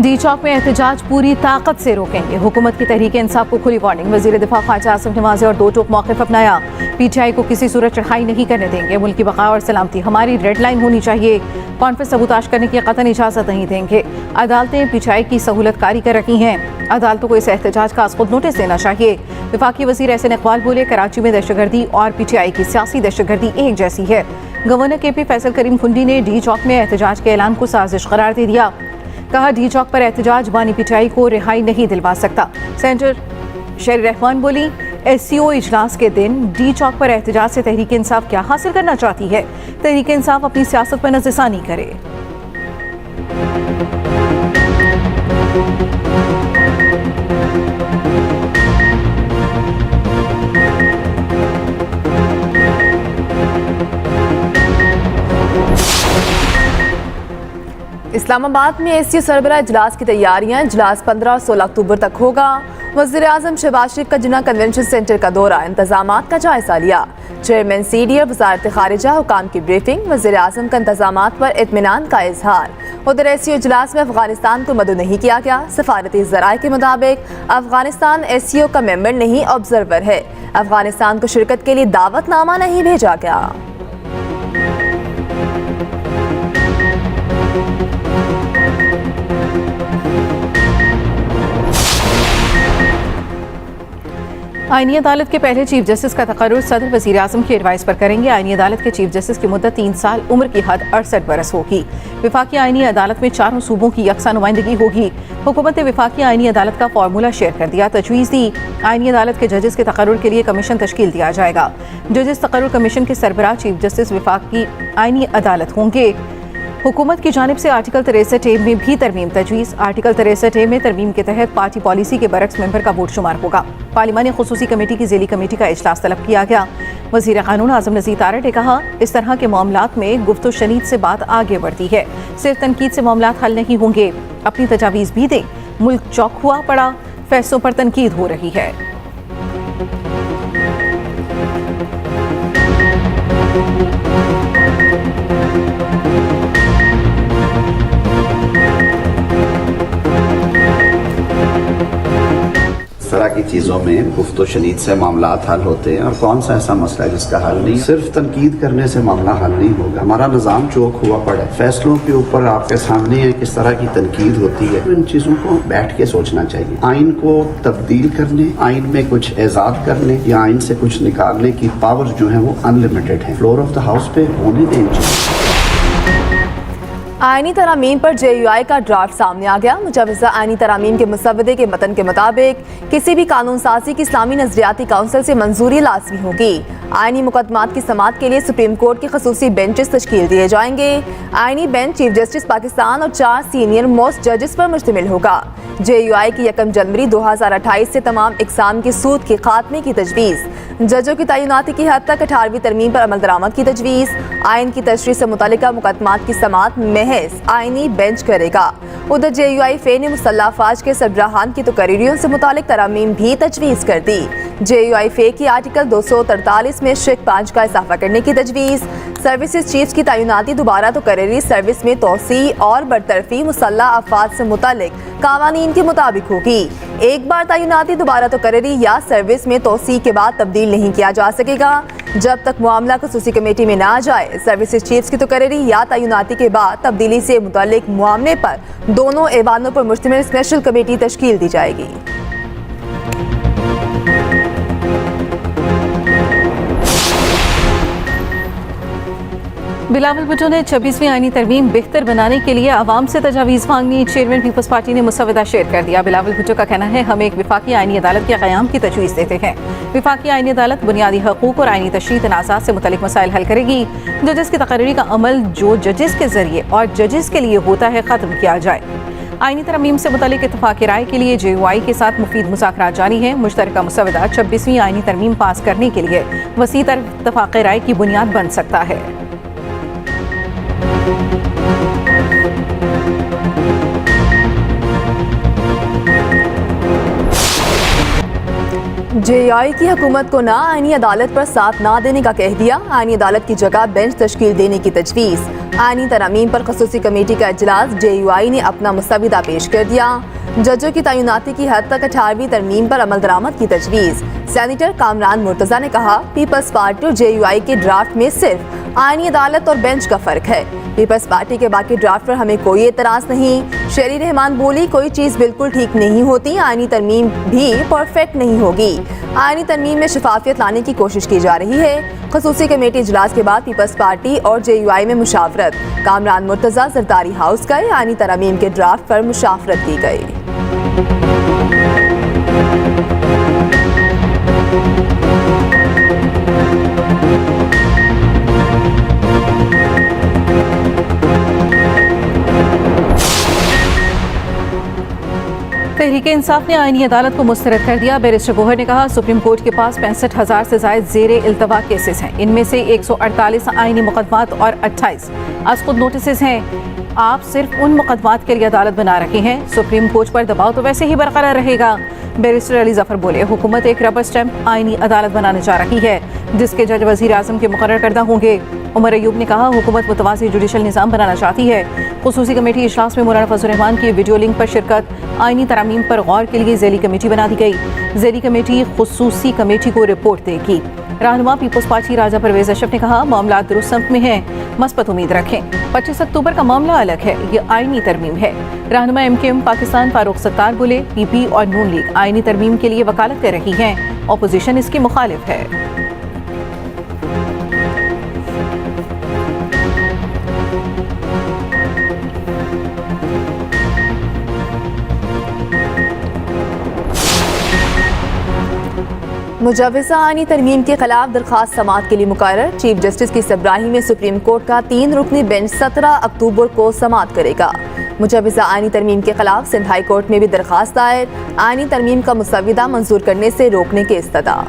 D चौक में एहतजाज पूरी ताकत से रोकेंगे, हुकूमत की तहरीक इंसाफ को खुली वार्निंग। वजीर दिफा ख्वाजा आसिफ नवाज़ी और दो टोक मौक़िफ़ अपनाया, पीटीआई को किसी सूरत चढ़ाई नहीं करने देंगे, मुल्क की बका और सलामती हमारी रेड लाइन होनी चाहिए, कॉन्फ्रेंस सबूताश करने की कतई इजाज़त नहीं देंगे। अदालतें पीटीआई की सहूलत कारी कर रही हैं, अदालतों को इस एहतजाज का खुद नोटिस देना चाहिए। वफाकी वज़ीर एहसन इकबाल बोले, कराची में दहशतगर्दी और पीटीआई की सियासी दहशतगर्दी एक जैसी है। गवर्नर के पी फैसल करीम खुंडी ने डी चौक में एहतजाज के ऐलान को साजिश करार दे दिया, कहा डी चौक पर एहतजाज बानी पीटीआई को रिहाई नहीं दिलवा सकता। सेंटर शेर रहमान बोली, एससीओ इजलास के दिन डी चौक पर एहतजाज से तहरीक इंसाफ क्या हासिल करना चाहती है? तहरीक इंसाफ अपनी सियासत पर नज़रसानी करे। इस्लामाबाद में एससीओ सरबराह इजलास की तैयारियां, इजलास 15 और 16 अक्टूबर तक होगा। वज़ीर आज़म शहबाज शरीफ का जिन्ना कन्वेंशन सेंटर का दौरा, इंतजामात का जायजा लिया। चेयरमैन सीडी और वज़ारत खारिजा हुकाम की ब्रीफिंग, वज़ीर आज़म का इंतजामात पर इत्मीनान का इजहार। उधर एससीओ इजलास में अफगानिस्तान को मदऊ नहीं किया गया, सफारती ज़राए के मुताबिक अफगानिस्तान एससीओ का मेंबर नहीं, ऑब्जर्वर है। अफगानिस्तान को शिरकत के लिए दावतनामा नहीं भेजा गया। आईनी अदालत के पहले चीफ जस्टिस का तकर्रुर सदर वज़ीर आज़म की एडवाइस पर करेंगे। आईनी अदालत के चीफ जस्टिस की मुद्दत 3 साल, उम्र की हद 68 बरस होगी। विफाकी आईनी अदालत में चारों सूबों की यकसा नुमाइंदगी होगी। हुकूमत ने विफाकी आईनी अदालत का फार्मूला शेयर कर दिया, तजवीज़ दी आईनी अदालत के जजेस के तकर्रुर के लिए कमीशन तश्कील दिया जाएगा। जजेस तकर्रुर कमीशन के सरबराह चीफ जस्टिस विफाकी आईनी अदालत होंगे। हुकूमत की जानिब से आर्टिकल 63A में भी तरमीम तजवीज़। आर्टिकल 63A में तरमीम के तहत पार्टी पॉलिसी के बरक्स मेंबर का वोट शुमार होगा। पार्लिमानी खुसूसी कमेटी की ज़ेली कमेटी का इजलास तलब किया गया। वज़ीर क़ानून आज़म नज़ीर तारड़ ने कहा, इस तरह के मामलात में गुफ्तो शनीद से बात आगे बढ़ती है, सिर्फ तनकीद से मामलात हल नहीं होंगे। अपनी तजावीज़ भी दें, मुल्क चौक हुआ पड़ा, फैसलों पर तनकीद हो रही है। इस तरह की चीज़ों में गुफ्तो शनीद से मामलात हल होते हैं, और कौन सा ऐसा मसला है जिसका हल नहीं? सिर्फ तनकीद करने से मामला हल नहीं होगा। हमारा निज़ाम चौक हुआ पड़ा है, फैसलों के ऊपर आपके सामने है किस तरह की तनकीद होती है। इन चीज़ों को बैठ के सोचना चाहिए। आइन को तब्दील करने, आइन में कुछ एजाद करने या आइन से कुछ निकालने की पावर जो है वो अनलिमिटेड है। फ्लोर ऑफ द हाउस पे होने दें। आईनी तरामीम पर JUI का ड्राफ्ट सामने आ गया। मुजवज़ा आईनी तरामीम के मुसवदे के मतन के मुताबिक किसी भी कानून साजी की इस्लामी नजरियाती काउंसिल से मंजूरी लाजमी होगी। आईनी मुकदमात की समाअत के लिए सुप्रीम कोर्ट के खसूसी बेंचेस तश्कील दिए जाएंगे। आईनी बेंच चीफ जस्टिस पाकिस्तान और 4 सीनियर मोस्ट जजेस पर मुश्तमिल होगा। JUI की 1 जनवरी 2028 से तमाम इकसाम की सूद के खात्मे की तजवीज़। जजों की तैनाती की हद तक 18वीं तरमीम पर अमल दरामद की तजवीज़। आइन की तशरीह से मुतल्लिका मुकदमात की समाअत महज आईनी बेंच करेगा। उधर JUI फे ने मुसल्लह अफवाज के सरबराहान की तकरीरियों से मुतालिक तरामीम भी तजवीज़ कर दी। JUI फे की आर्टिकल 243 में शिक 5 का इजाफा करने की तजवीज़। सर्विसेज चीफ्स की तैनाती दोबारा तकरीरी सर्विस में तोसी और बरतरफी मुसल्लह अफवाज से मुतालिक कावानीन के मुताबिक होगी। एक बार तैनाती दोबारा तकरीरी या सर्विस में तोसी के बाद तब्दील नहीं किया जा सकेगा जब तक मामला खसूसी कमेटी में ना आ जाए। सर्विसेज चीफ्स की तकरीरी या तैनाती के बाद तब्दीली से मुतालिक मामले पर दोनों ऐवानों पर मुश्तमिल स्पेशल कमेटी तश्कील दी जाएगी। बिलावल भुट्टो ने 26वीं आईनी तरमीम बेहतर बनाने के लिए आवाम से तजावीज़ मांगनी। चेयरमैन पीपल्स पार्टी ने मुसवदा शेयर कर दिया। बिलावल भुट्टो का कहना है, हम एक विफाकी आईनी अदालत के क़याम की तजवीज़ देते हैं। विफाकी आईनी अदालत बुनियादी हकूक़ और आईनी तशरीह तनाज़ात से मुतल्लिक़ मसाइल हल करेगी। जजेस की तकरीरी का अमल जो जजेस के ज़रिए और जजेस के लिए होता है ख़त्म किया जाए। आईनी तरमीम से मुतल्लिक़ इत्तफ़ाक़ राय के लिए JUI के साथ मुफीद मुज़ाकरात जारी हैं। मुश्तरका मुसवदा 26वीं आईनी तरमीम पास करने के लिए वसी तर इत्तफ़ाक़ राय की बुनियाद बन सकता है। जेआई की हुकूमत को ना आईनी अदालत पर साथ ना देने का कह दिया। आईनी अदालत की जगह बेंच तश्कील देने की तजवीज़। आईनी तरामीम पर खसूसी कमेटी का इजलास। JUI ने अपना मुसविदा पेश कर दिया। जजों की तैनाती की हद तक 18वीं तरमीम पर अमल दरामद की तजवीज़। सेनेटर कामरान मुर्तज़ा ने कहा, पीपल्स पार्टी और JUI के ड्राफ्ट में सिर्फ आईनी अदालत और बेंच का फर्क है। पीपल्स पार्टी के बाकी ड्राफ्ट पर हमें कोई एतराज़ नहीं। शेरी रहमान बोली, कोई चीज़ बिल्कुल ठीक नहीं होती, आईनी तरमीम भी परफेक्ट नहीं होगी। आईनी तरमीम में शफाफियत लाने की कोशिश की जा रही है। खसूसी कमेटी इजलास के बाद पीपल्स पार्टी और JUI में मुशावरत। कामरान मुर्तज़ा जरदारी हाउस गए। आईनी तरमीम के ड्राफ्ट पर मुशावरत की गई। तहरीक इंसाफ ने आईनी अदालत को मुस्तरद कर दिया। बैरिस्टर गोहर ने कहा, सुप्रीम कोर्ट के पास 65,000 से जायद जेरे इल्तवा केसेस हैं। इनमें से 148 आईनी मुकदमात और 28 अस्कुद नोटिस हैं। आप सिर्फ उन मुकदमात के लिए अदालत बना रखे हैं। सुप्रीम कोर्ट पर दबाव तो वैसे ही बरकरार रहेगा। बैरिस्टर अली जफर बोले, हुकूमत एक रबर स्टैंप आईनी अदालत बनाने जा रही है, जिसके जज वजीर आजम के मुकर्रर करदा होंगे। उमर अयूब ने कहा, हुकूमत मुतवाज़ी जुडिशल निज़ाम बनाना चाहती है। खुसूसी कमेटी इजलास में मौलाना फजल रहमान की वीडियो लिंक पर शिरकत। आईनी तरामीम पर गौर के लिए ज़ैली कमेटी बना दी गई। ज़ैली कमेटी खुसूसी कमेटी को रिपोर्ट देगी। रहनुमा पीपल्स पार्टी राजा परवेज अशरफ ने कहा, मामला दुरुस्त समत में है, मस्बत उम्मीद रखें। 25 अक्टूबर का मामला अलग है, ये आईनी तरमीम है। रहनुमा MKM पाकिस्तान फारूक सत्तार बोले, PP और नून लीग आईनी तरमीम के लिए वकालत कर रही हैं, अपोजिशन इसकी मुखालिफ है। मुजव्वज़ा आईनी तरमीम के खिलाफ दरख्वास्त समाअत के लिए मुकर्रर। चीफ जस्टिस की सरबराही में सुप्रीम कोर्ट का 3 रुकनी बेंच 17 अक्टूबर को समाअत करेगा। मुजव्वज़ा आईनी तरमीम के खिलाफ सिंध हाई कोर्ट में भी दरख्वास्त दायर। आईनी तरमीम का मुसविदा मंजूर करने से रोकने के इस्तदा।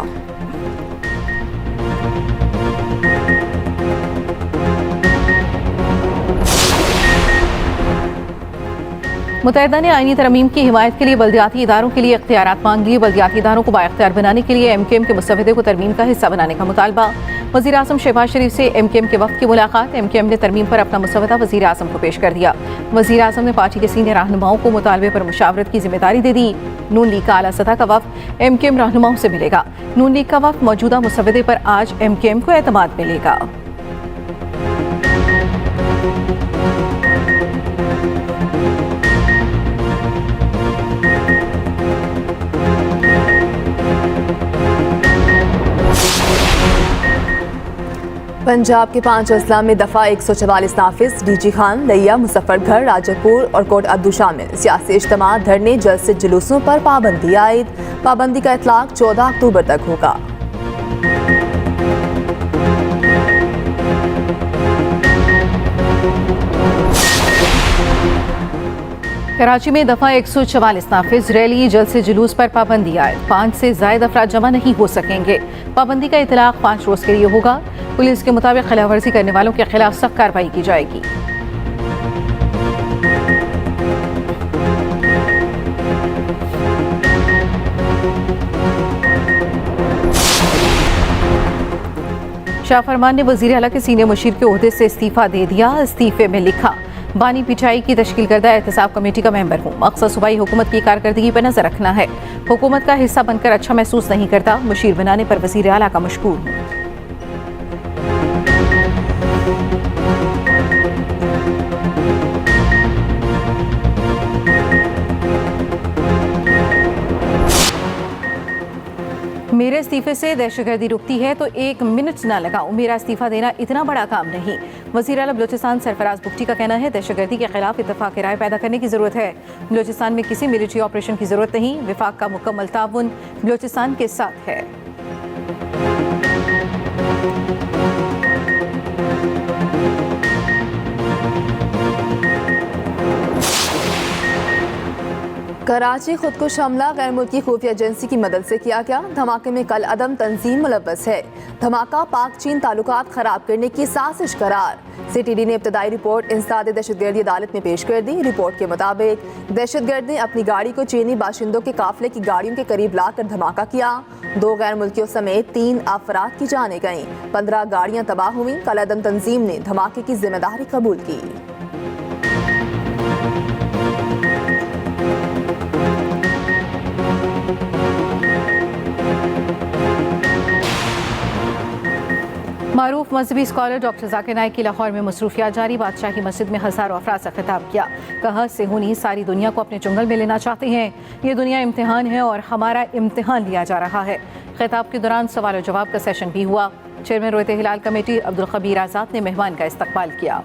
मुत्तहिदा ने आईनी तरमीम की हिमायत के लिए बल्दियाती इदारों के लिए इख्तियारात मांग लिए। बल्दियाती इदारों को बाइख्तियार बनाने के लिए MKM के मुसविदे को तरमीम का हिस्सा बनाने का मुतालबा। वज़ीर आज़म शहबाज शरीफ से MKM के वफ़द की मुलाकात। MKM ने तरमीम पर अपना मुसविदा वज़ीर आज़म को पेश कर दिया। वज़ीर आज़म ने पार्टी के सीनियर रहनुमाओं को मुतालबे पर मुशावरत की जिम्मेदारी दे दी। नून लीग का आला सतह का वफ़द MKM रहनुमाओं से मिलेगा। नून लीग का वफ़द मौजूदा मुसविदे पर आज MKM को एतमाद मिलेगा। पंजाब के 5 अजला में दफ़ा 144 नाफिज। DG खान, लिया, मुजफ्फरगढ़, राजापुर और कोट अब्दू शामिल। सियासी इज्तिमा, धरने, जलसे, जुलूसों पर पाबंदी आयद। पाबंदी का इतलाक 14 अक्टूबर तक होगा। कराची में दफ़ा 144 नाफिज। रैली, जलसे, जुलूस पर पाबंदी आयद। 5 से ज़ायद अफराद जमा नहीं हो सकेंगे। पाबंदी का इतलाक 5 रोज़ के लिए होगा। पुलिस के मुताबिक खिलाफवर्जी करने वालों के खिलाफ सख्त कार्रवाई की जाएगी। शाह फरमान ने वज़ीर आला के सीनियर मुशीर के ओहदे से इस्तीफा दे दिया। इस्तीफे में लिखा, बानी पिटाई की तश्कील करदा एहतसाब कमेटी का मेंबर हूँ। मकसद सूबाई हुकूमत की कारकर्दगी पर नजर रखना है। हुकूमत का हिस्सा बनकर अच्छा महसूस नहीं करता। मुशीर बनाने पर वज़ीर आला का मशकूर हूँ। मेरे इस्तीफे से दहशतगर्दी रुकती है तो 1 मिनट ना लगाऊं। मेरा इस्तीफा देना इतना बड़ा काम नहीं। वज़ीर आला बलूचिस्तान सरफराज बुख्ती का कहना है, दहशतगर्दी के खिलाफ इत्तफाक राय पैदा करने की ज़रूरत है। बलूचिस्तान में किसी मिलिट्री ऑपरेशन की ज़रूरत नहीं। विफाक का मुकम्मल ताउन बलूचिस्तान के साथ है। कराची खुदकुश हमला गैर मुल्की खुफिया एजेंसी की मदद से किया गया। धमाके में कल अदम तंजीम मुलव्वस है। धमाका पाक चीन ताल्लुकात खराब करने की साजिश करार। CTD ने इब्तदाई रिपोर्ट इंसदाद दहशतगर्दी अदालत में पेश कर दी। रिपोर्ट के मुताबिक दहशतगर्द ने अपनी गाड़ी को चीनी बाशिंदों के काफिले की गाड़ियों के करीब लाकर धमाका किया। 2 गैर मुल्कियों समेत 3 अफराद की जानें गईं। 15 गाड़ियां तबाह हुई। कल अदम तंजीम ने धमाके की जिम्मेदारी कबूल की। मारूफ मजहबी स्कॉलर डॉक्टर जाकिर नाइक की लाहौर में मसरूफियात जारी। बादशाही मस्जिद में हजारों अफराद से खिताब किया। कहा सेहूनी सारी दुनिया को अपने चुंगल में लेना चाहते हैं। ये दुनिया इम्तिहान है और हमारा इम्तिहान लिया जा रहा है। खिताब के दौरान सवाल और जवाब का सेशन भी हुआ। चेयरमैन रोयत हिलाल कमेटी अब्दुल खबीर आज़ाद ने मेहमान का इस्तकबाल किया।